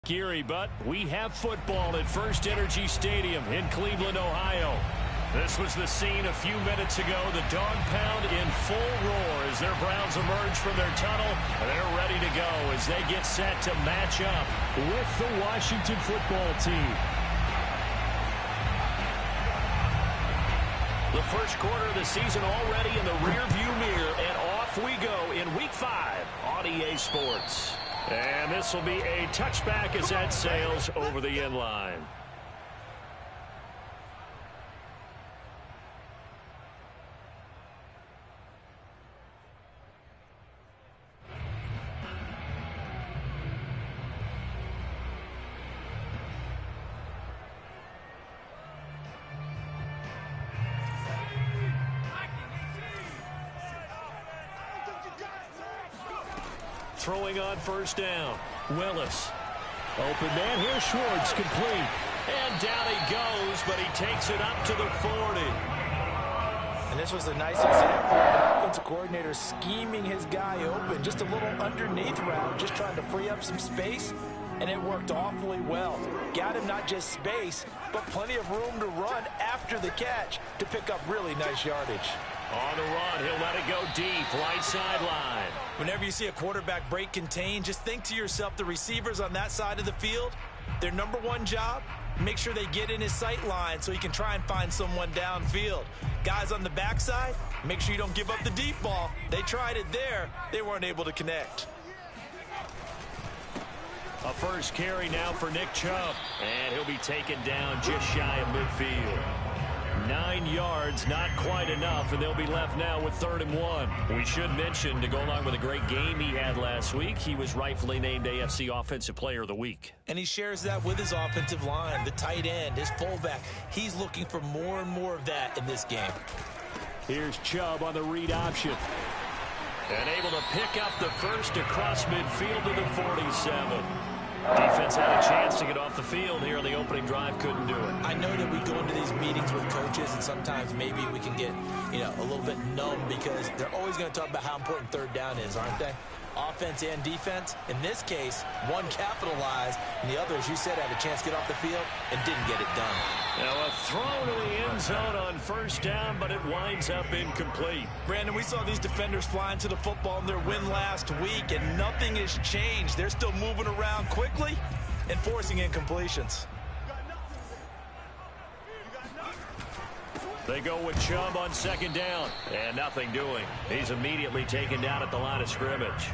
Geary, but we have football at First Energy Stadium in Cleveland, Ohio. This was the scene a few minutes ago. The dog pound in full roar as their Browns emerge from their tunnel. They're ready to go as they get set to match up with the Washington football team. The first quarter of the season already in the rearview mirror, and off we go in Week 5 on EA Sports. And this will be a touchback as that sails over the end line. Throwing on first down. Willis. Open man here. Schwartz complete. And down he goes, but he takes it up to the 40. And this was a nice example of an offensive coordinator scheming his guy open. Just a little underneath route, just trying to free up some space. And it worked awfully well. Got him not just space, but plenty of room to run after the catch to pick up really nice yardage. On the run, he'll let it go deep, right sideline. Whenever you see a quarterback break contain, just think to yourself, the receivers on that side of the field, their number one job, make sure they get in his sight line so he can try and find someone downfield. Guys on the backside, make sure you don't give up the deep ball. They tried it there. They weren't able to connect. A first carry now for Nick Chubb. And he'll be taken down just shy of midfield. 9 yards, not quite enough, and they'll be left now with 3rd and 1. We should mention, to go along with a great game he had last week, he was rightfully named AFC Offensive Player of the Week. And he shares that with his offensive line, the tight end, his fullback. He's looking for more and more of that in this game. Here's Chubb on the read option. And able to pick up the first across midfield to the 47. Defense had a chance to get off the field here on the opening drive, couldn't do it. I know that we go into these meetings with coaches, and sometimes maybe we can get, a little bit numb because they're always going to talk about how important 3rd down is, aren't they? Offense and defense. In this case, one capitalized, and the other, as you said, had a chance to get off the field and didn't get it done. Now a throw to the end zone on first down, but it winds up incomplete. Brandon, we saw these defenders flying to the football in their win last week, and nothing has changed. They're still moving around quickly and forcing incompletions. They go with Chubb on 2nd down, and nothing doing. He's immediately taken down at the line of scrimmage.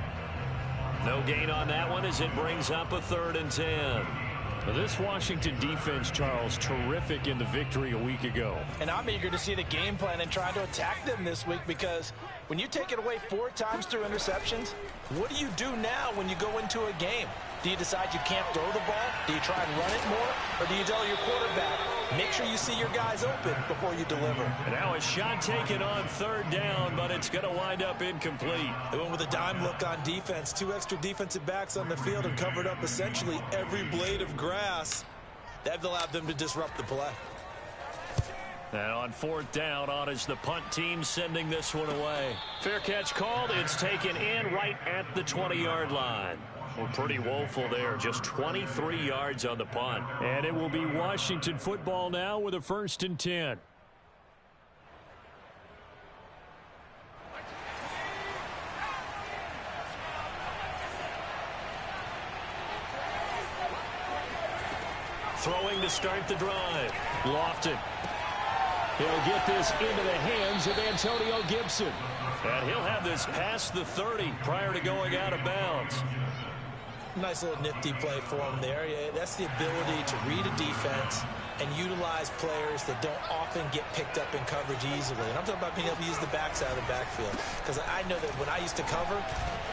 No gain on that one as it brings up a 3rd and 10. This Washington defense, Charles, terrific in the victory a week ago. And I'm eager to see the game plan and try to attack them this week, because when you take it away 4 times through interceptions, what do you do now when you go into a game? Do you decide you can't throw the ball? Do you try and run it more? Or do you tell your quarterback, make sure you see your guys open before you deliver? And now a shot taken on 3rd down, but it's going to wind up incomplete. They went with a dime look on defense. 2 extra defensive backs on the field and covered up essentially every blade of grass. That allowed them to disrupt the play. And on 4th down, on is the punt team sending this one away. Fair catch called. It's taken in right at the 20-yard line. Well, pretty woeful there. Just 23 yards on the punt. And it will be Washington football now with a 1st and 10. Throwing to start the drive. Lofton. He'll get this into the hands of Antonio Gibson. And he'll have this past the 30 prior to going out of bounds. Nice little nifty play for him there. Yeah, that's the ability to read a defense and utilize players that don't often get picked up in coverage easily. And I'm talking about being able to use the backside of the backfield. Because I know that when I used to cover,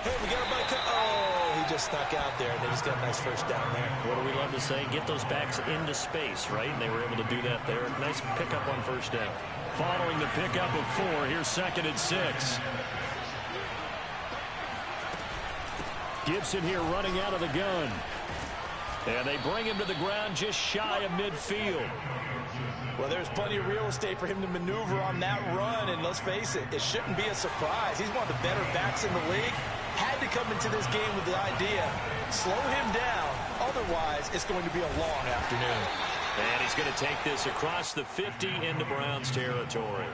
hey, we got everybody. Oh, he just snuck out there, and they just got a nice first down there. What do we love to say? Get those backs into space, right? And they were able to do that there. Nice pickup on first down. Following the pickup of 4, here's 2nd and 6. Gibson here running out of the gun. And they bring him to the ground just shy of midfield. Well, there's plenty of real estate for him to maneuver on that run, and let's face it, it shouldn't be a surprise. He's one of the better backs in the league. Had to come into this game with the idea, slow him down, Otherwise, it's going to be a long afternoon. And he's going to take this across the 50 into Browns territory.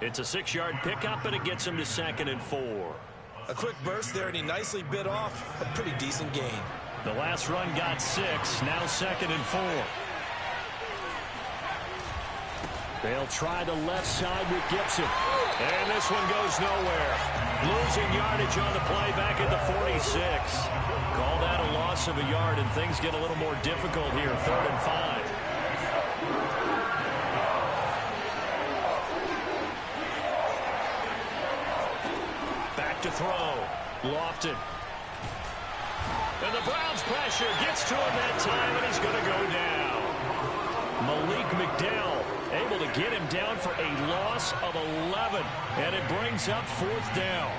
It's a 6-yard pickup, and it gets him to 2nd and 4. A quick burst there, and he nicely bit off a pretty decent gain. The last run got 6, now 2nd and 4. They'll try the left side with Gibson. And this one goes nowhere. Losing yardage on the play back at the 46. Call that a loss of a yard, and things get a little more difficult here, 3rd and 5. Back to throw. Lofton. And the Browns pressure gets to him that time, and he's going to go down. Malik McDowell able to get him down for a loss of 11, and it brings up 4th down.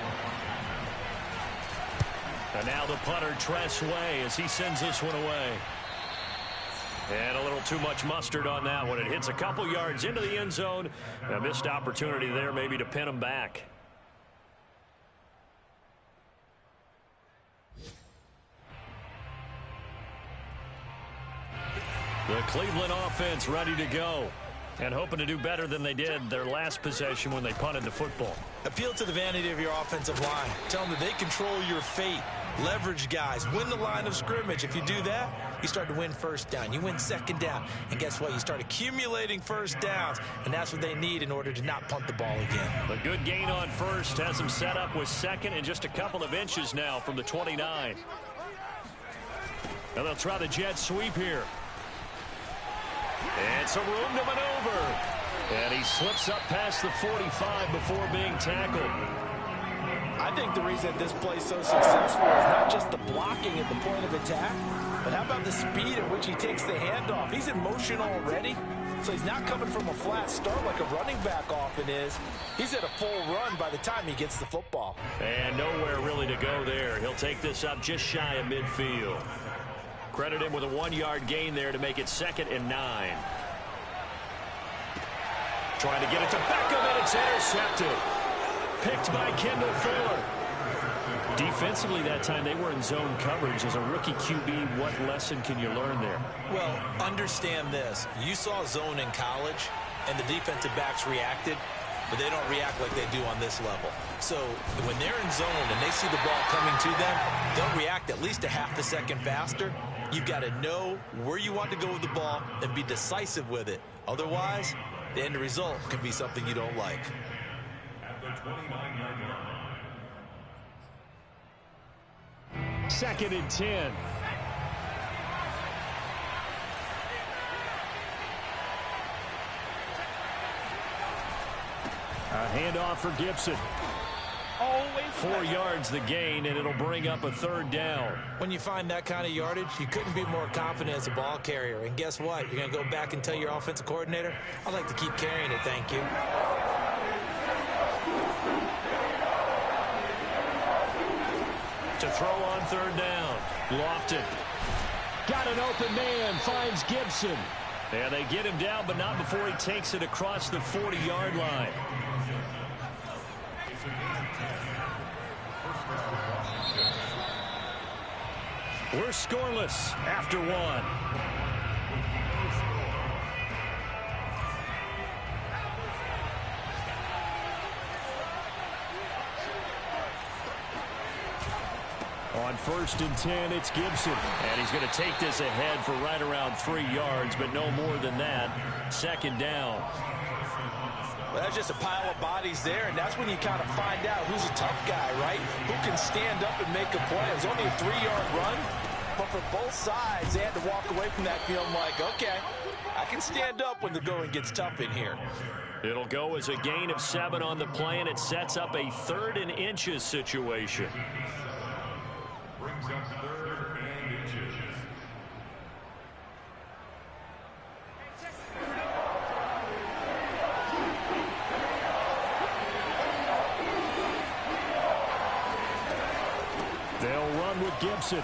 And now the punter, Tress Way, as he sends this one away. And a little too much mustard on that one. It hits a couple yards into the end zone. A missed opportunity there maybe to pin him back. The Cleveland offense ready to go. And hoping to do better than they did their last possession when they punted the football. Appeal to the vanity of your offensive line. Tell them that they control your fate. Leverage guys. Win the line of scrimmage. If you do that, you start to win 1st down. You win 2nd down. And guess what? You start accumulating 1st downs. And that's what they need in order to not punt the ball again. A good gain on 1st has them set up with 2nd and just a couple of inches now from the 29. Now they'll try the jet sweep here. And some room to maneuver. And he slips up past the 45 before being tackled. I think the reason this play is so successful is not just the blocking at the point of attack, but how about the speed at which he takes the handoff? He's in motion already, so he's not coming from a flat start like a running back often is. He's at a full run by the time he gets the football. And nowhere really to go there. He'll take this up just shy of midfield. Credit him with a 1-yard gain there to make it 2nd and 9. Trying to get it to Beckham, and it's intercepted. Picked by Kendall Fuller. Defensively that time, they were in zone coverage. As a rookie QB, what lesson can you learn there? Well, understand this. You saw zone in college, and the defensive backs reacted, but they don't react like they do on this level. So when they're in zone and they see the ball coming to them, they'll react at least a half a second faster. You've got to know where you want to go with the ball and be decisive with it. Otherwise, the end result can be something you don't like. At the 29-yard line. 2nd and 10. A handoff for Gibson. 4 yards the gain, and it'll bring up a 3rd down. When you find that kind of yardage, you couldn't be more confident as a ball carrier. And guess what? You're going to go back and tell your offensive coordinator, I'd like to keep carrying it, thank you. To throw on 3rd down. Lofton. Got an open man, finds Gibson. And they get him down, but not before he takes it across the 40-yard line. We're scoreless after 1. On 1st and 10, it's Gibson. And he's going to take this ahead for right around 3 yards, but no more than that. 2nd down. Well, that's just a pile of bodies there, and that's when you kind of find out who's a tough guy, right? Who can stand up and make a play. It was only a 3-yard run, but for both sides, they had to walk away from that feeling like, okay, I can stand up when the going gets tough in here. It'll go as a gain of 7 on the play, and it sets up a 3rd and inches situation. Brings up 3rd and inches. They'll run with Gibson.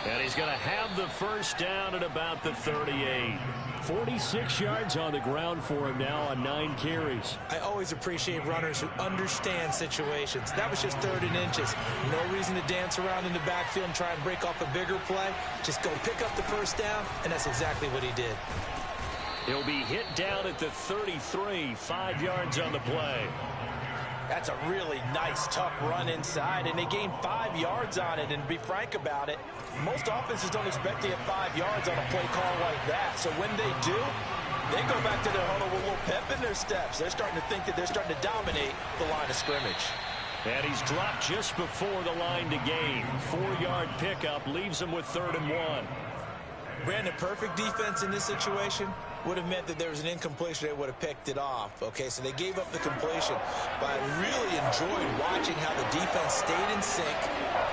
And he's going to have the first down at about the 38. 46 yards on the ground for him now on 9 carries. I always appreciate runners who understand situations. That was just 3rd and inches. No reason to dance around in the backfield and try and break off a bigger play. Just go pick up the first down, and that's exactly what he did. He'll be hit down at the 33, 5 yards on the play. That's a really nice, tough run inside, and they gained 5 yards on it. And to be frank about it, most offenses don't expect to get 5 yards on a play call like that. So when they do, they go back to their huddle with a little pep in their steps. They're starting to think that they're starting to dominate the line of scrimmage. And he's dropped just before the line to gain. 4-yard pickup leaves him with 3rd and 1. Brandon, perfect defense in this situation would have meant that there was an incompletion. They would have picked it off. Okay, so they gave up the completion. But I really enjoyed watching how the defense stayed in sync,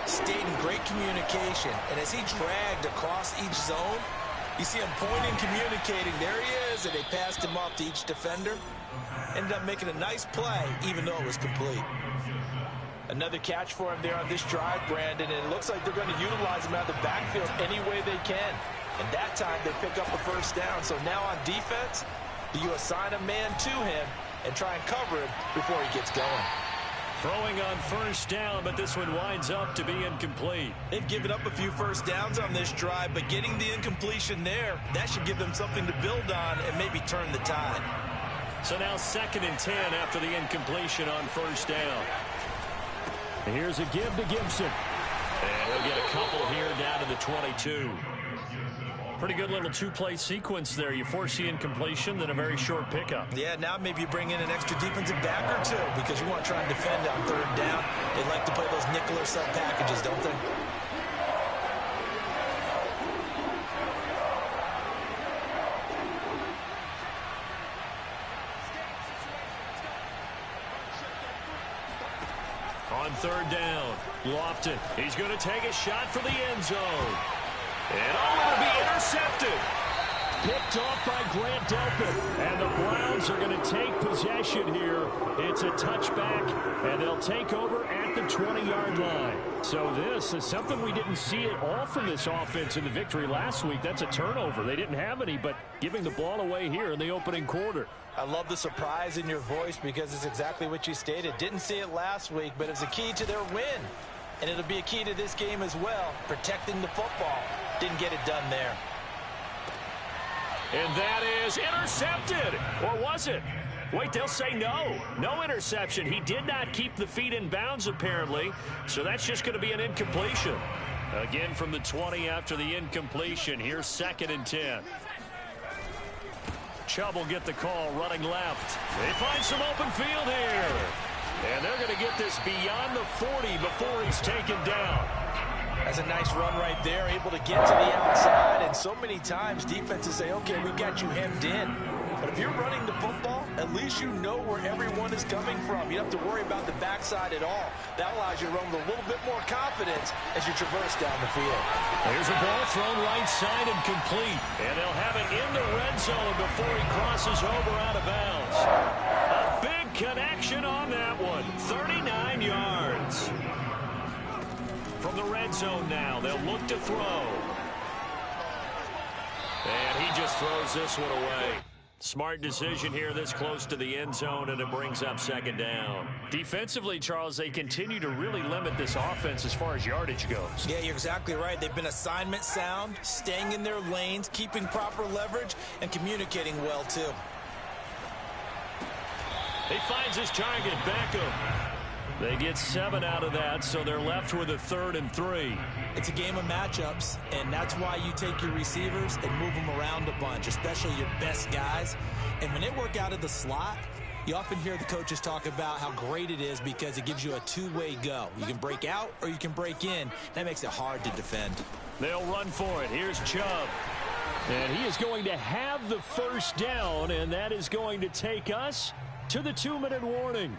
stayed in great communication. And as he dragged across each zone, you see him pointing, communicating. There he is, and they passed him off to each defender. Ended up making a nice play, even though it was complete. Another catch for him there on this drive, Brandon, and it looks like they're going to utilize him out of the backfield any way they can. And that time they pick up the first down. So now on defense, do you assign a man to him and try and cover him before he gets going? Throwing on first down, but this one winds up to be incomplete. They've given up a few first downs on this drive, but getting the incompletion there, that should give them something to build on and maybe turn the tide. So now 2nd and 10 after the incompletion on first down. Here's a give to Gibson. And he'll get a couple here down to the 22. Pretty good little 2-play sequence there. You force the incompletion, then a very short pickup. Yeah, now maybe you bring in an extra defensive back or two because you want to try and defend on 3rd down. They like to play those nickel or sub packages, don't they? On 3rd down, Lofton. He's going to take a shot for the end zone. And it'll be intercepted. Picked off by Grant Delpit. And the Browns are going to take possession here. It's a touchback, and they'll take over at the 20-yard line. So this is something we didn't see at all from this offense in the victory last week. That's a turnover. They didn't have any, but giving the ball away here in the opening quarter. I love the surprise in your voice because it's exactly what you stated. Didn't see it last week, but it's a key to their win. And it'll be a key to this game as well, protecting the football. Didn't get it done there. And that is intercepted. Or was it? Wait, they'll say no. No interception. He did not keep the feet in bounds, apparently. So that's just going to be an incompletion. Again from the 20 after the incompletion. Here's 2nd and 10. Chubb will get the call running left. They find some open field here. And they're going to get this beyond the 40 before he's taken down. That's a nice run right there, able to get to the outside. And so many times defenses say, okay, we got you hemmed in. But if you're running the football, at least you know where everyone is coming from. You don't have to worry about the backside at all. That allows you to run with a little bit more confidence as you traverse down the field. There's a ball thrown right side and complete. And they'll have it in the red zone before he crosses over out of bounds. A big connection on that one. 39 yards. From the red zone now, they'll look to throw. And he just throws this one away. Smart decision here this close to the end zone, and it brings up 2nd down. Defensively, Charles, they continue to really limit this offense as far as yardage goes. Yeah, you're exactly right. They've been assignment sound, staying in their lanes, keeping proper leverage, and communicating well, too. He finds his target, Beckham. They get 7 out of that, so they're left with a 3rd and 3. It's a game of matchups, and that's why you take your receivers and move them around a bunch, especially your best guys. And when they work out of the slot, you often hear the coaches talk about how great it is because it gives you a two-way go. You can break out or you can break in. That makes it hard to defend. They'll run for it. Here's Chubb. And he is going to have the first down, and that is going to take us to the 2-minute warning.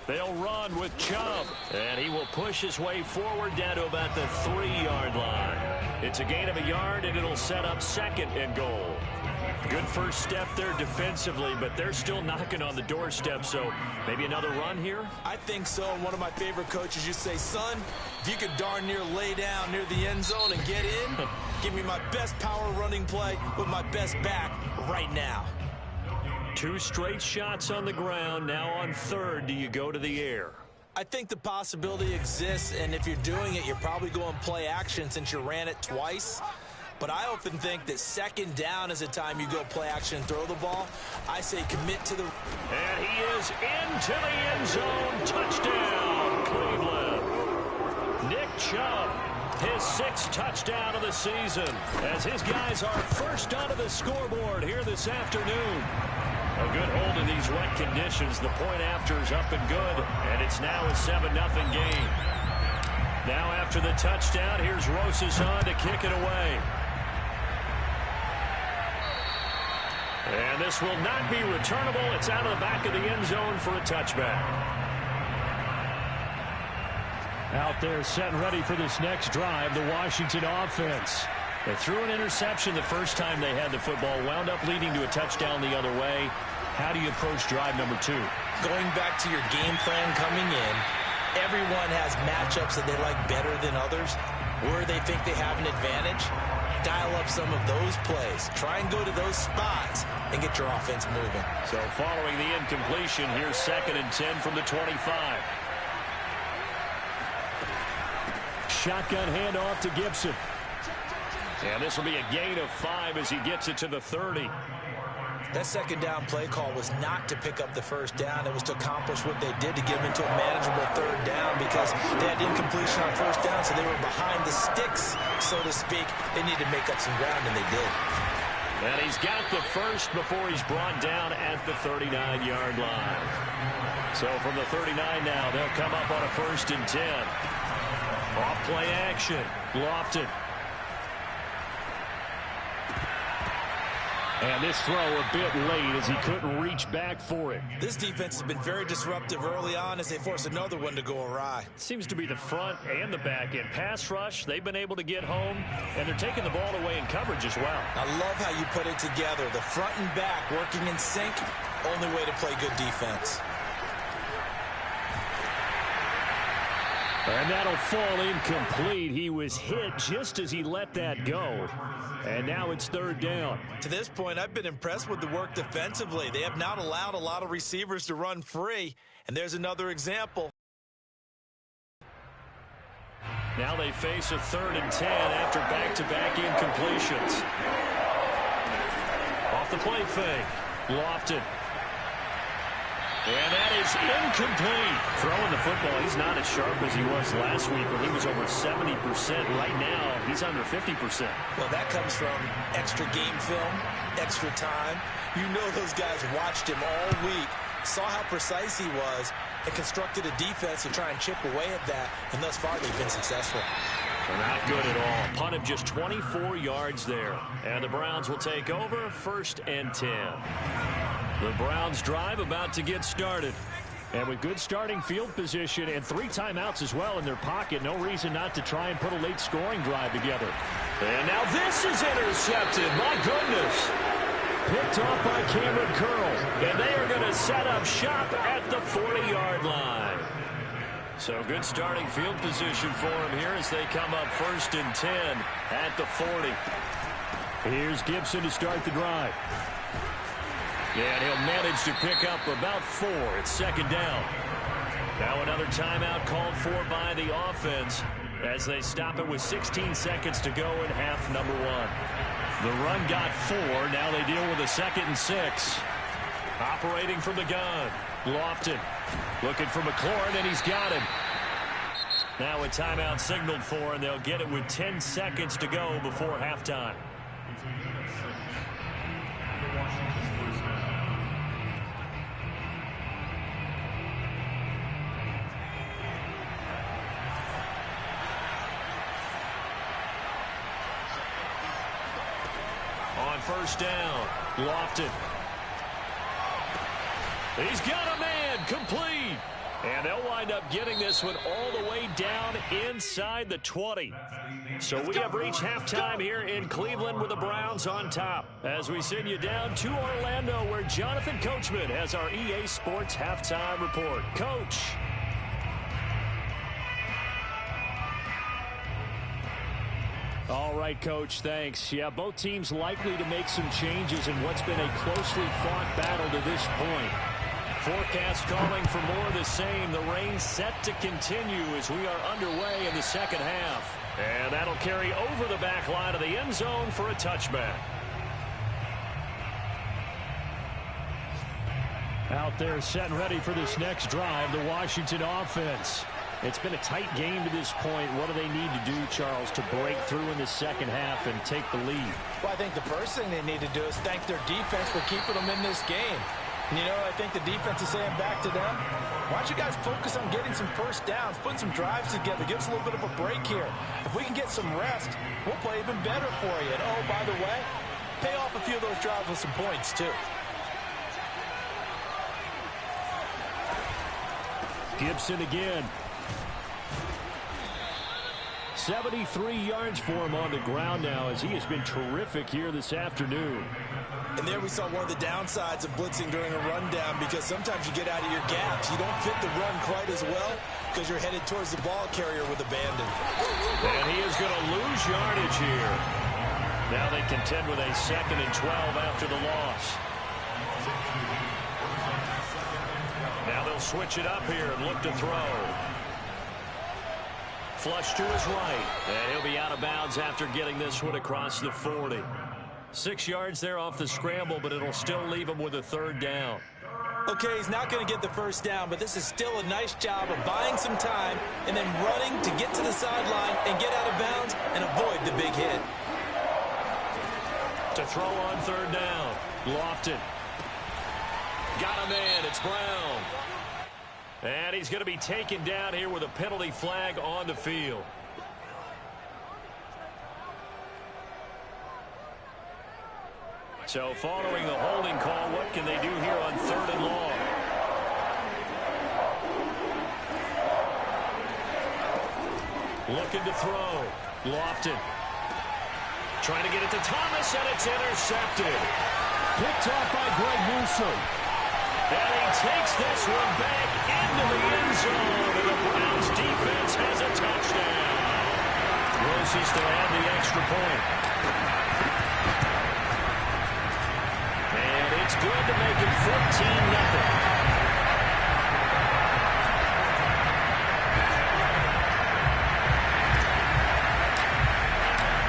They'll run with Chubb, and he will push his way forward down to about the 3-yard line. It's a gain of a yard, and it'll set up 2nd and goal. Good first step there defensively, but they're still knocking on the doorstep, so maybe another run here? I think so. And one of my favorite coaches used to say, son, if you could darn near lay down near the end zone and get in, give me my best power running play with my best back right now. 2 straight shots on the ground. Now on third, do you go to the air? I think the possibility exists, and if you're doing it, you're probably going play action since you ran it twice. But I often think that second down is a time you go play action and throw the ball. I say commit to the... And he is into the end zone. Touchdown, Cleveland. Nick Chubb, his 6th touchdown of the season, as his guys are first onto the scoreboard here this afternoon. A good hold in these wet conditions. The point after is up and good, and it's now a 7-0 game. Now after the touchdown, here's Rosas on to kick it away. And this will not be returnable. It's out of the back of the end zone for a touchback. Out there set and ready for this next drive, the Washington offense. They threw an interception the first time they had the football, wound up leading to a touchdown the other way. How do you approach drive number 2? Going back to your game plan coming in, everyone has matchups that they like better than others, where they think they have an advantage. Dial up some of those plays. Try and go to those spots and get your offense moving. So following the incompletion, here's 2nd and 10 from the 25. Shotgun handoff to Gibson. And this will be a gain of 5 as he gets it to the 30. That second down play call was not to pick up the first down. It was to accomplish what they did to get them into a manageable third down because they had incompletion on first down, so they were behind the sticks, so to speak. They needed to make up some ground, and they did. And he's got the first before he's brought down at the 39-yard line. So from the 39 now, they'll come up on a 1st and 10. Off play action. Lofton. And this throw a bit late as he couldn't reach back for it. This defense has been very disruptive early on as they force another one to go awry. Seems to be the front and the back end. Pass rush, they've been able to get home, and they're taking the ball away in coverage as well. I love how you put it together. The front and back working in sync, only way to play good defense. And that'll fall incomplete. He was hit just as he let that go. And now it's 3rd down. To this point, I've been impressed with the work defensively. They have not allowed a lot of receivers to run free. And there's another example. Now they face a 3rd and 10 after back-to-back incompletions. Off the play fake. Lofton. And that is incomplete. Throwing the football, he's not as sharp as he was last week when he was over 70%. Right now, he's under 50%. Well, that comes from extra game film, extra time. You know those guys watched him all week, saw how precise he was, and constructed a defense to try and chip away at that. And thus far, they've been successful. They're not good at all. Punt of just 24 yards there. And the Browns will take over 1st and 10. The Browns drive about to get started. And with good starting field position and 3 timeouts as well in their pocket, no reason not to try and put a late scoring drive together. And now this is intercepted. My goodness. Picked off by Cameron Curl. And they are going to set up shop at the 40-yard line. So good starting field position for him here as they come up 1st and 10 at the 40. Here's Gibson to start the drive. And he'll manage to pick up about 4. It's 2nd down. Now another timeout called for by the offense as they stop it with 16 seconds to go in half number 1. The run got 4. Now they deal with a 2nd and 6. Operating from the gun. Lofton looking for McLaurin, and he's got him. Now a timeout signaled for, and they'll get it with 10 seconds to go before halftime. On 1st down, Lofton. He's got a man complete. And they'll wind up getting this one all the way down inside the 20. So we have reached halftime here in Cleveland with the Browns on top. As we send you down to Orlando, where Jonathan Coachman has our EA Sports halftime report. Coach. All right, Coach, thanks. Yeah, both teams likely to make some changes in what's been a closely fought battle to this point. Forecast calling for more of the same. The rain set to continue as we are underway in the second half. And that'll carry over the back line of the end zone for a touchback. Out there set and ready for this next drive, the Washington offense. It's been a tight game to this point. What do they need to do, Charles, to break through in the second half and take the lead? Well, I think the first thing they need to do is thank their defense for keeping them in this game. And, you know, I think the defense is saying back to them, why don't you guys focus on getting some first downs, put some drives together, give us a little bit of a break here. If we can get some rest, we'll play even better for you. And, oh, by the way, pay off a few of those drives with some points, too. Gibson again. 73 yards for him on the ground now as he has been terrific here this afternoon. And there we saw one of the downsides of blitzing during a rundown, because sometimes you get out of your gaps. You don't fit the run quite as well because you're headed towards the ball carrier with abandon. And he is going to lose yardage here. Now they contend with a 2nd and 12 after the loss. Now they'll switch it up here and look to throw. Flush to his right. And he'll be out of bounds after getting this one across the 40. 6 yards there off the scramble, but it'll still leave him with a 3rd down. Okay, he's not going to get the first down, but this is still a nice job of buying some time and then running to get to the sideline and get out of bounds and avoid the big hit. To throw on 3rd down. Lofton. Got him in. It's Brown. And he's going to be taken down here with a penalty flag on the field. So following the holding call, what can they do here on 3rd and long? Looking to throw. Lofton. Trying to get it to Thomas, and it's intercepted. Picked off by Greg Newsome. And he takes this one back into the end zone, and the Browns defense has a touchdown. Rosie's to add the extra point. And it's good to make it 14-0.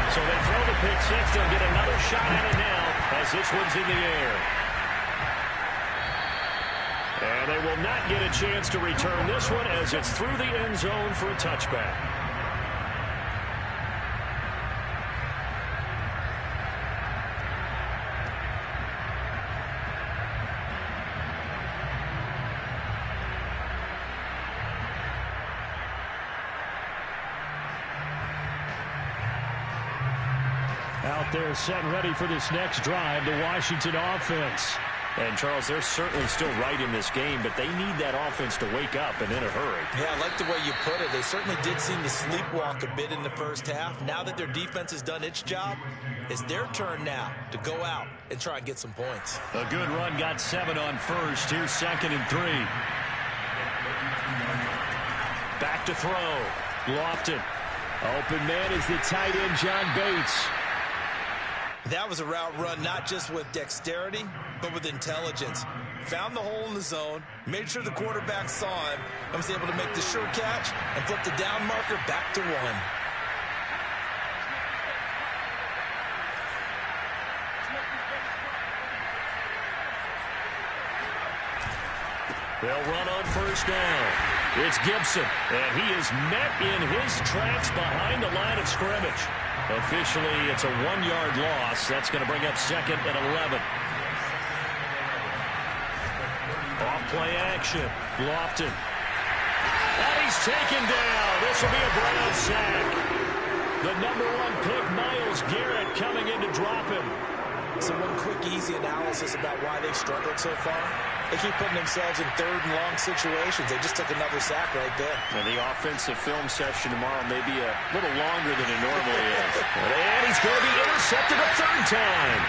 So they throw the pick six. They'll get another shot at it now as this one's in the air. And they will not get a chance to return this one as it's through the end zone for a touchback. Out there set and ready for this next drive, the Washington offense. And, Charles, they're certainly still right in this game, but they need that offense to wake up and in a hurry. Yeah, I like the way you put it. They certainly did seem to sleepwalk a bit in the first half. Now that their defense has done its job, it's their turn now to go out and try and get some points. A good run, got 7 on first. Here's 2nd and 3. Back to throw. Lofton. Open man is the tight end, John Bates. That was a route run not just with dexterity, but with intelligence. Found the hole in the zone, made sure the quarterback saw him, and was able to make the sure catch and flip the down marker back to 1. They'll run on first down. It's Gibson, and he is met in his tracks behind the line of scrimmage. Officially, it's a 1-yard loss. That's going to bring up 2nd and 11. Off play action. Lofton. And he's taken down. This will be a Brown sack. The #1 pick, Myles Garrett, coming in to drop him. So one quick, easy analysis about why they've struggled so far. They keep putting themselves in third and long situations. They just took another sack right there. And the offensive film session tomorrow may be a little longer than it normally is. And he's going to be intercepted a third time.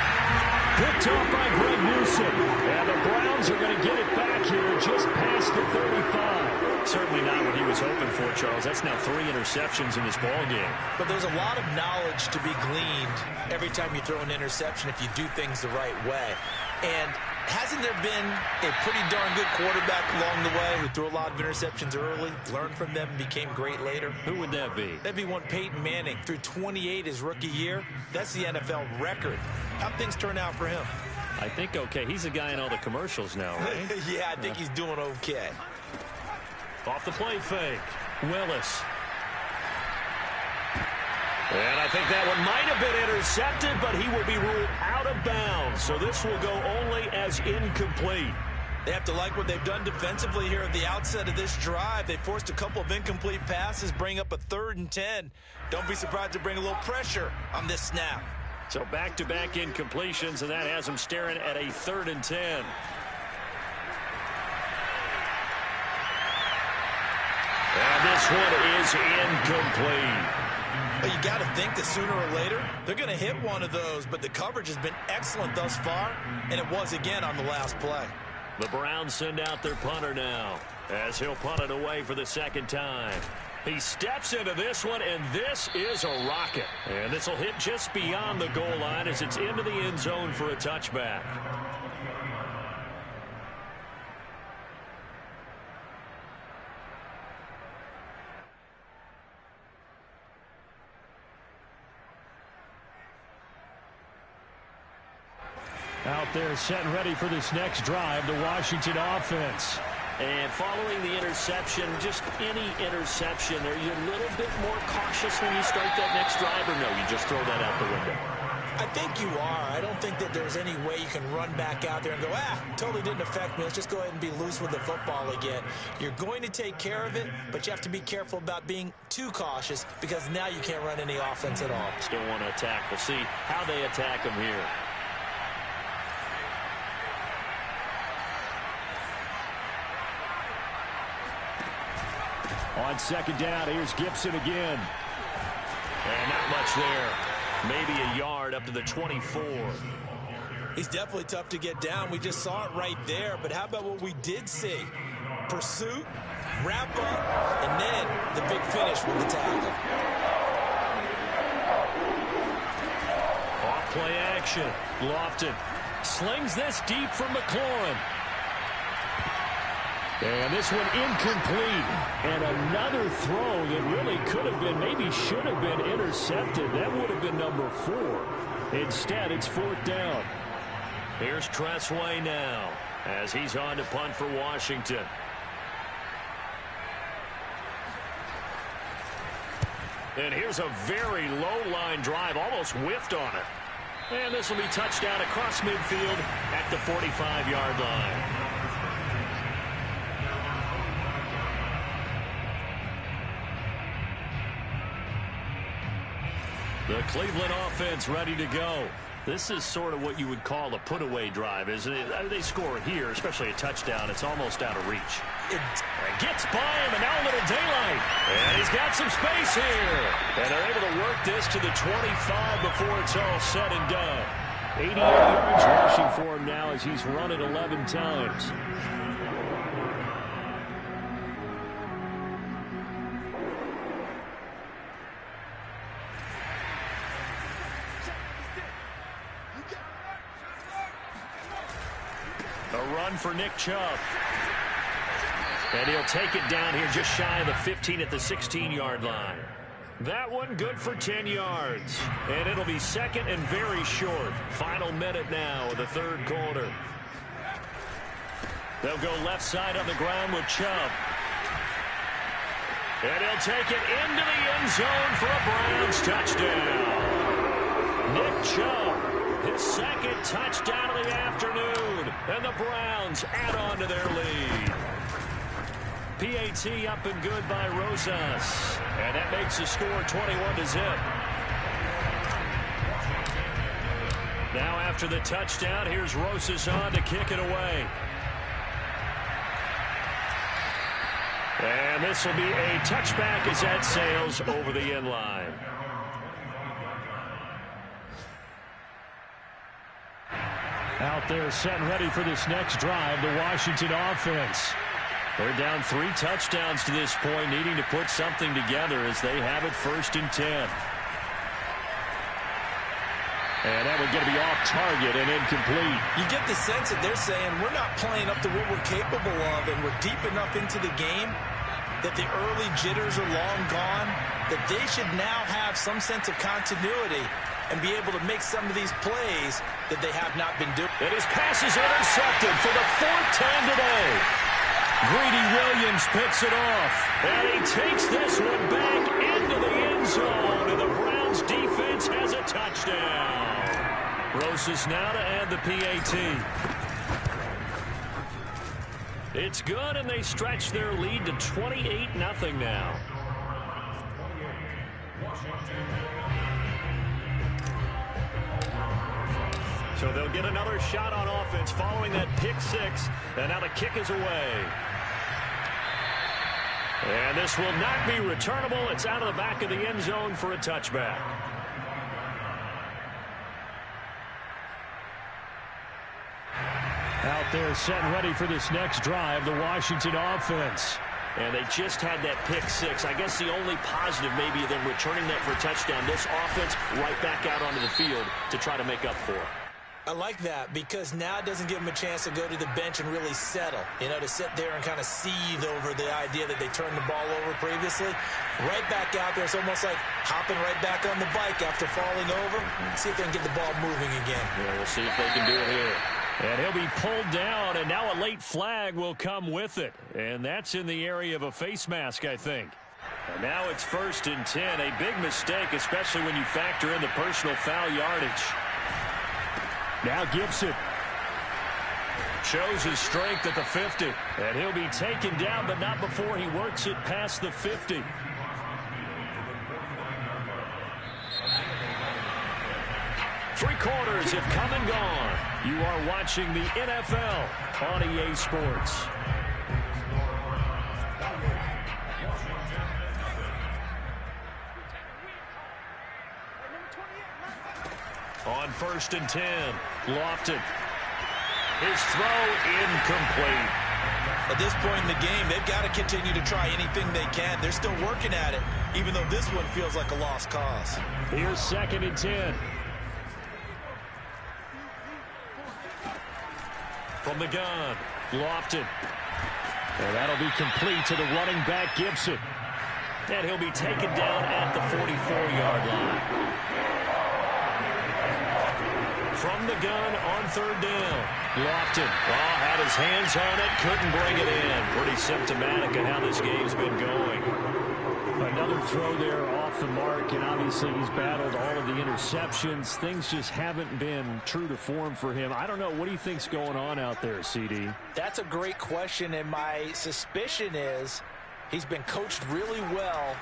Picked off by Greg Newsom. And the Browns are going to get it back here just past the 35. Certainly not what he was hoping for, Charles. That's now 3 interceptions in this ball game. But there's a lot of knowledge to be gleaned every time you throw an interception if you do things the right way. And hasn't there been a pretty darn good quarterback along the way who threw a lot of interceptions early, learned from them, and became great later? Who would that be? That'd be one Peyton Manning. Threw 28 his rookie year. That's the NFL record. How'd things turn out for him? I think okay. He's a guy in all the commercials now, right? Yeah, I think he's doing okay. Off the play fake. Willis. And I think that one might have been intercepted, but he will be ruled out of bounds. So this will go only as incomplete. They have to like what they've done defensively here at the outset of this drive. They forced a couple of incomplete passes, bring up a 3rd and 10. Don't be surprised to bring a little pressure on this snap. So back-to-back incompletions, and that has him staring at a 3rd and 10. And this one is incomplete. Well, you got to think that sooner or later, they're going to hit one of those, but the coverage has been excellent thus far, and it was again on the last play. The Browns send out their punter now, as he'll punt it away for the 2nd time. He steps into this one, and this is a rocket. And this will hit just beyond the goal line as it's into the end zone for a touchback. Out there setting ready for this next drive, the Washington offense. And following the interception, just any interception, are you a little bit more cautious when you start that next drive, or no, you just throw that out the window? I think you are. I don't think that there's any way you can run back out there and go, totally didn't affect me. Let's just go ahead and be loose with the football again. You're going to take care of it, but you have to be careful about being too cautious because now you can't run any offense at all. Still want to attack. We'll see how they attack them here. On 2nd down, here's Gibson again. And not much there. Maybe a yard up to the 24. He's definitely tough to get down. We just saw it right there. But how about what we did see? Pursuit, wrap up, and then the big finish with the tackle. Off play action. Lofton slings this deep from McLaurin. And this one incomplete. And another throw that really could have been, maybe should have been intercepted. That would have been number 4. Instead, it's 4th down. Here's Tressway now as he's on to punt for Washington. And here's a very low line drive, almost whiffed on it. And this will be touchdown across midfield at the 45-yard line. The Cleveland offense ready to go. This is sort of what you would call a put-away drive, isn't it? They score here, especially a touchdown. It's almost out of reach. It gets by him, and now a little daylight. And he's got some space here. And they're able to work this to the 25 before it's all said and done. 88 yards rushing for him now as he's run it 11 times. A run for Nick Chubb. And he'll take it down here just shy of the 15 at the 16-yard line. That one good for 10 yards. And it'll be 2nd and very short. Final minute now of the 3rd quarter. They'll go left side on the ground with Chubb. And he'll take it into the end zone for a Browns touchdown. Nick Chubb, his 2nd touchdown of the afternoon. And the Browns add on to their lead. PAT up and good by Rosas. And that makes the score 21-0. Now after the touchdown, here's Rosas on to kick it away. And this will be a touchback as that sails over the end line. Out there set and ready for this next drive, the Washington offense. They're down 3 touchdowns to this point, needing to put something together as they have it 1st and 10. And that one's going to be off target and incomplete. You get the sense that they're saying we're not playing up to what we're capable of, and we're deep enough into the game that the early jitters are long gone, that they should now have some sense of continuity and be able to make some of these plays that they have not been doing. And his pass is intercepted for the 4th time today. Greedy Williams picks it off, and he takes this one back into the end zone, and the Browns defense has a touchdown. Rosas now to add the PAT. It's good, and they stretch their lead to 28-0 now. So they'll get another shot on offense following that pick 6, and now the kick is away. And this will not be returnable. It's out of the back of the end zone for a touchback. Out there set and ready for this next drive, the Washington offense. And they just had that pick 6. I guess the only positive maybe them returning that for a touchdown. This offense right back out onto the field to try to make up for it. I like that because now it doesn't give them a chance to go to the bench and really settle, to sit there and kind of seethe over the idea that they turned the ball over previously. Right back out there, it's almost like hopping right back on the bike after falling over. See if they can get the ball moving again. Yeah, we'll see if they can do it here. And he'll be pulled down, and now a late flag will come with it. And that's in the area of a face mask, I think. And now it's 1st and 10. A big mistake, especially when you factor in the personal foul yardage. Now Gibson shows his strength at the 50. And he'll be taken down, but not before he works it past the 50. Three quarters have come and gone. You are watching the NFL on EA Sports. On 1st and 10, Lofton. His throw incomplete. At this point in the game, they've got to continue to try anything they can. They're still working at it, even though this one feels like a lost cause. Here's 2nd and 10. From the gun, Lofton. And that'll be complete to the running back, Gibson. And he'll be taken down at the 44-yard line. From the gun on 3rd down, Lofton. Had his hands on it, couldn't bring it in. Pretty symptomatic of how this game's been going. Another throw there off the mark, and obviously he's battled all of the interceptions. Things just haven't been true to form for him. I don't know. What do you think's going on out there, CD? That's a great question, and my suspicion is he's been coached really well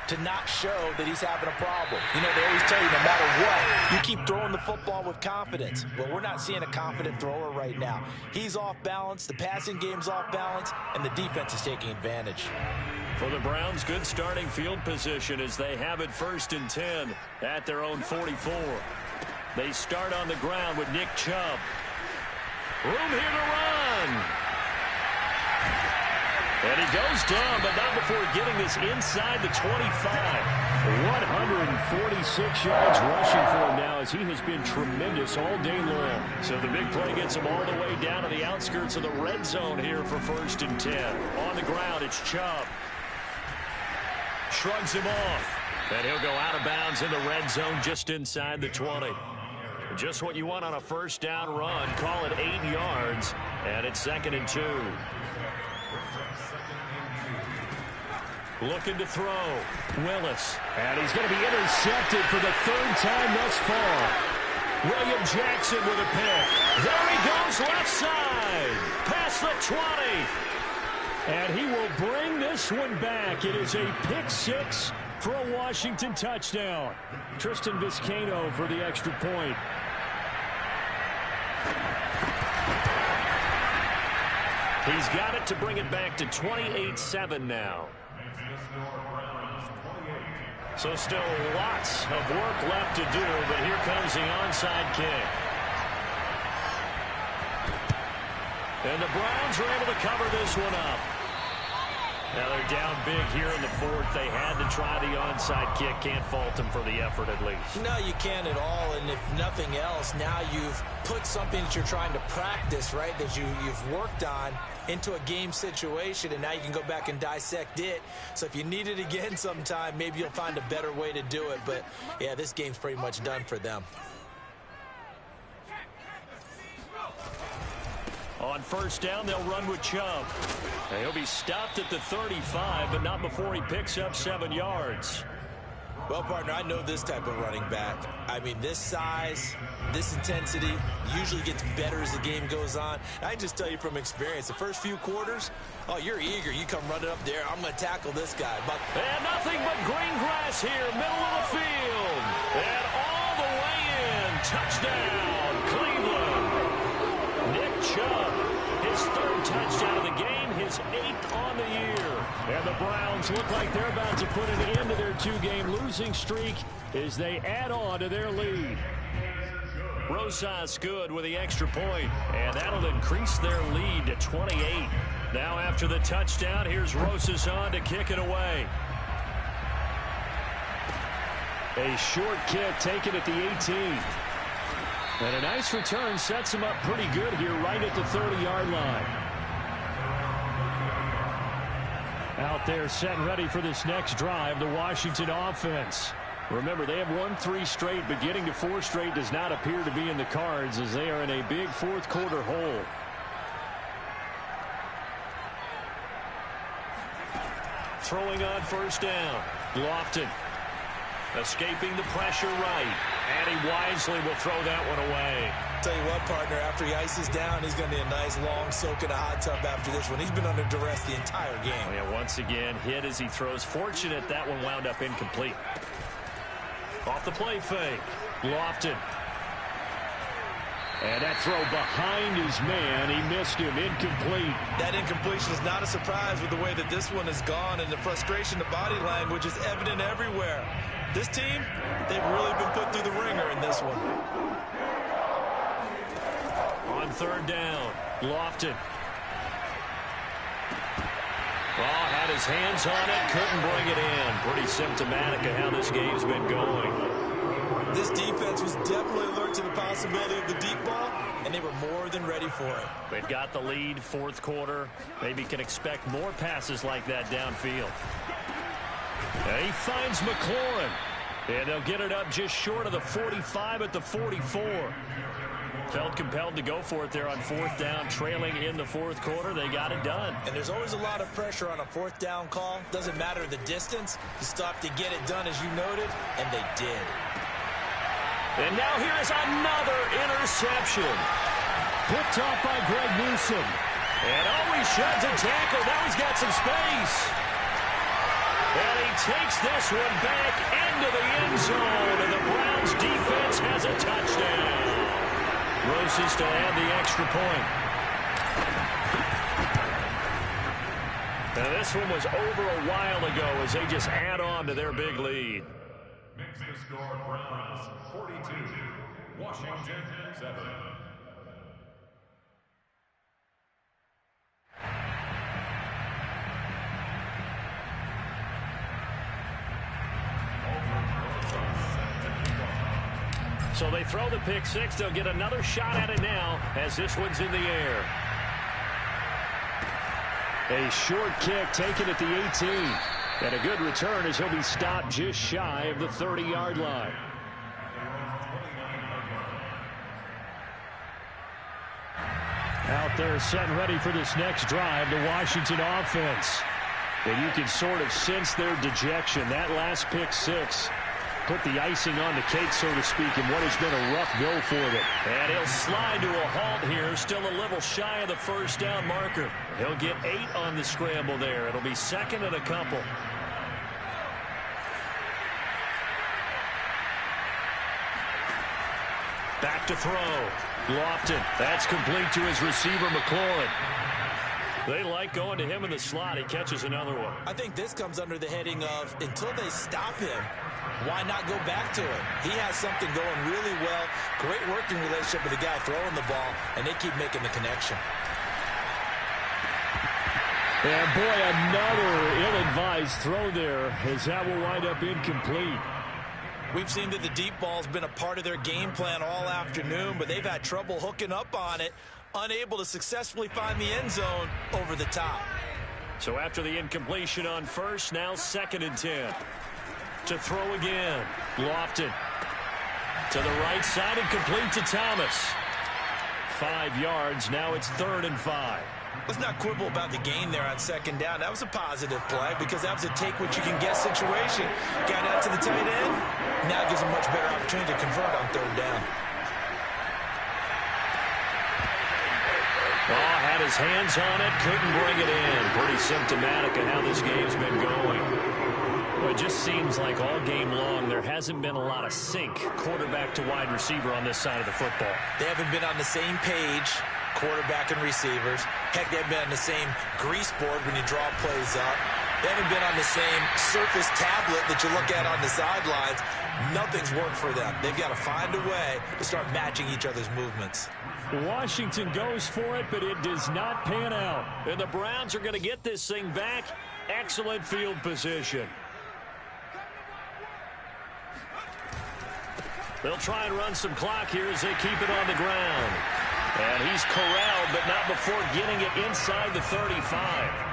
to not show that he's having a problem. They always tell you no matter what, you keep throwing the football with confidence. Well, we're not seeing a confident thrower right now. He's off balance, the passing game's off balance, and the defense is taking advantage. For the Browns, good starting field position as they have it 1st and 10 at their own 44. They start on the ground with Nick Chubb. Room here to run. And he goes down, but not before getting this inside the 25. 146 yards rushing for him now as he has been tremendous all day long. So the big play gets him all the way down to the outskirts of the red zone here for 1st and 10. On the ground, it's Chubb. Shrugs him off. And he'll go out of bounds in the red zone just inside the 20. Just what you want on a 1st down run. Call it 8 yards. And it's 2nd and 2. Looking to throw. Willis. And he's going to be intercepted for the 3rd time thus far. William Jackson with a pick. There he goes left side. Past the 20. And he will bring this one back. It is a pick 6 for a Washington touchdown. Tristan Vizcaino for the extra point. He's got it to bring it back to 28-7 now. So still lots of work left to do, but here comes the onside kick. And the Browns are able to cover this one up. Now they're down big here in the fourth. They had to try the onside kick. Can't fault them for the effort at least. No, you can't at all. And if nothing else, now you've put something that you're trying to practice, right, that you've worked on into a game situation, and now you can go back and dissect it. So if you need it again sometime, maybe you'll find a better way to do it. But, yeah, this game's pretty much done for them. On first down, they'll run with Chubb. And he'll be stopped at the 35, but not before he picks up 7 yards. Well, partner, I know this type of running back. I mean, this size, this intensity usually gets better as the game goes on. I can just tell you from experience, the first few quarters, oh, you're eager. You come running up there. I'm going to tackle this guy. And nothing but green grass here, middle of the field. And all the way in. Touchdown, Cleveland. Nick Chubb, his 3rd touchdown of the game, his 8th on the year. And the Browns look like they're about to put an end to their 2-game losing streak as they add on to their lead. Rosas good with the extra point, and that'll increase their lead to 28. Now after the touchdown, here's Rosas on to kick it away. A short kick taken at the 18. And a nice return sets him up pretty good here right at the 30-yard line. Out there set and ready for this next drive, the Washington offense. Remember, they have won 3 straight, but getting to 4 straight does not appear to be in the cards as they are in a big fourth-quarter hole. Throwing on first down, Lofton. Escaping the pressure right. And he wisely will throw that one away. Tell you what, partner, after he ices down, he's going to need a nice long soak in a hot tub after this one. He's been under duress the entire game. Oh, yeah, once again, hit as he throws. Fortunate that one wound up incomplete. Off the play fake. Lofton. And that throw behind his man. He missed him. Incomplete. That incompletion is not a surprise with the way that this one has gone, and the frustration, the body language is evident everywhere. This team, they've really been put through the ringer in this one. On third down, Lofton. Well, had his hands on it, couldn't bring it in. Pretty symptomatic of how this game's been going. This defense was definitely alert to the possibility of the deep ball, and they were more than ready for it. They've got the lead, fourth quarter. Maybe can expect more passes like that downfield. And he finds McLaurin. And they'll get it up just short of the 45 at the 44. Felt compelled to go for it there on fourth down, trailing in the fourth quarter. They got it done. And there's always a lot of pressure on a fourth down call. Doesn't matter the distance. You stop to get it done, as you noted, and they did. And now here is another interception. Picked off by Greg Newsom. And he sheds a tackle. Now he's got some space. And he takes this one back into the end zone. And the Browns defense has a touchdown. Rosas to add the extra point. Now this one was over a while ago as they just add on to their big lead. Makes the score Browns 42, Washington 7. So they throw the pick six. They'll get another shot at it now as this one's in the air. A short kick taken at the 18. And a good return as he'll be stopped just shy of the 30-yard line. Out there set and ready for this next drive, the Washington offense. And you can sort of sense their dejection. That last pick six put the icing on the cake, so to speak, in what has been a rough go for them. And he'll slide to a halt here, still a little shy of the first down marker. He'll get 8 on the scramble there. It'll be second and a couple. Back to throw. Lofton. That's complete to his receiver, McLaurin. They like going to him in the slot. He catches another one. I think this comes under the heading of until they stop him, why not go back to it? He has something going really well. Great working relationship with the guy throwing the ball, and they keep making the connection. And boy, another ill-advised throw there, as that will wind up incomplete. We've seen that the deep ball's been a part of their game plan all afternoon, but they've had trouble hooking up on it, unable to successfully find the end zone over the top. So after the incompletion on first, now 2nd and 10. To throw again. Lofton to the right side and complete to Thomas. 5 yards. Now it's 3rd and 5. Let's not quibble about the gain there on 2nd down. That was a positive play because that was a take-what-you-can-get situation. Got out to the tight end. Now gives him much better opportunity to convert on 3rd down. Oh, had his hands on it, couldn't bring it in. Pretty symptomatic of how this game's been going. Well, it just seems like all game long there hasn't been a lot of sync quarterback to wide receiver on this side of the football. They haven't been on the same page, quarterback and receivers. Heck, they've been on the same grease board when you draw plays up. They haven't been on the same surface tablet that you look at on the sidelines. Nothing's worked for them. They've got to find a way to start matching each other's movements. Washington goes for it, but it does not pan out. And the Browns are going to get this thing back. Excellent field position. They'll try and run some clock here as they keep it on the ground. And he's corralled, but not before getting it inside the 35.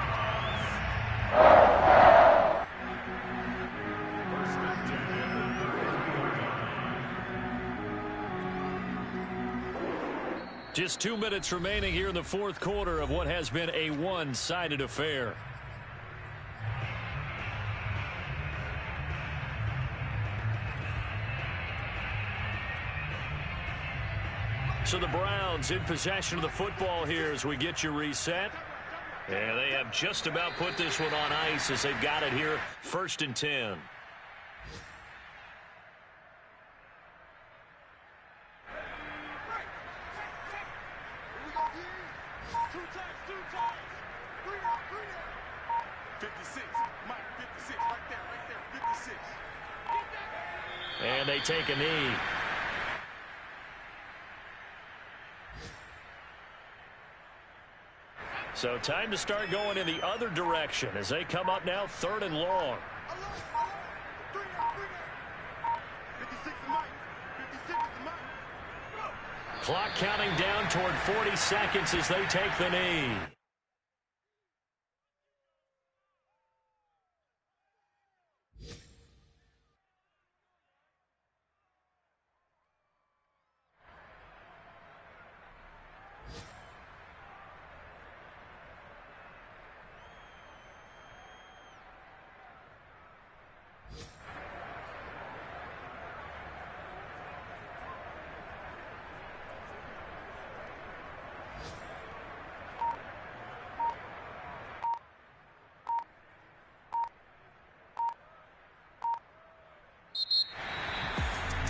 Just 2 minutes remaining here in the 4th quarter of what has been a one-sided affair. So the Browns in possession of the football here as we get you reset. And they have just about put this one on ice as they've got it here, 1st and 10. And they take a knee. So time to start going in the other direction as they come up now 3rd and long. Clock counting down toward 40 seconds as they take the knee.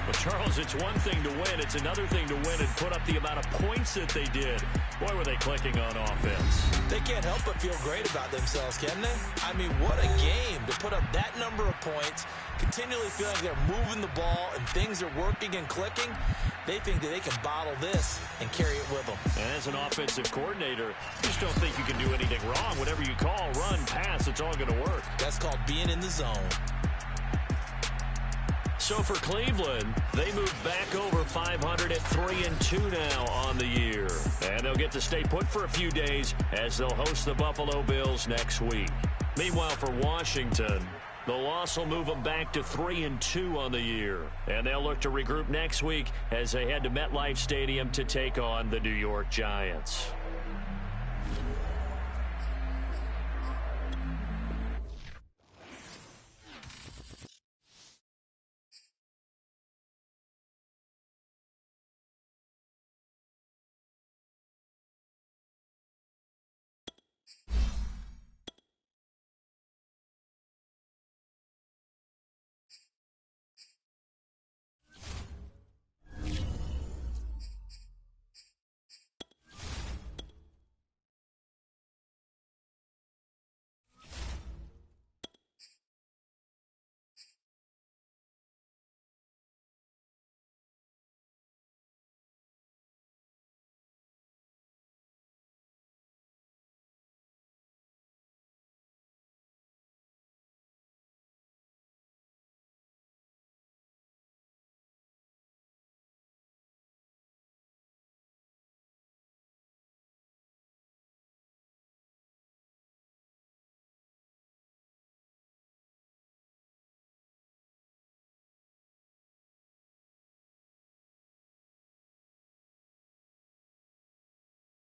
Well, Charles, it's one thing to win. It's another thing to win and put up the amount of points that they did. Boy, were they clicking on offense. They can't help but feel great about themselves, can they? I mean, what a game to put up that number of points, continually feeling like they're moving the ball and things are working and clicking. They think that they can bottle this and carry it with them. And as an offensive coordinator, you just don't think you can do anything wrong. Whatever you call, run, pass, it's all going to work. That's called being in the zone. So for Cleveland, they move back over 500 at 3-2 now on the year. And they'll get to stay put for a few days as they'll host the Buffalo Bills next week. Meanwhile, for Washington, the loss will move them back to 3-2 on the year. And they'll look to regroup next week as they head to MetLife Stadium to take on the New York Giants.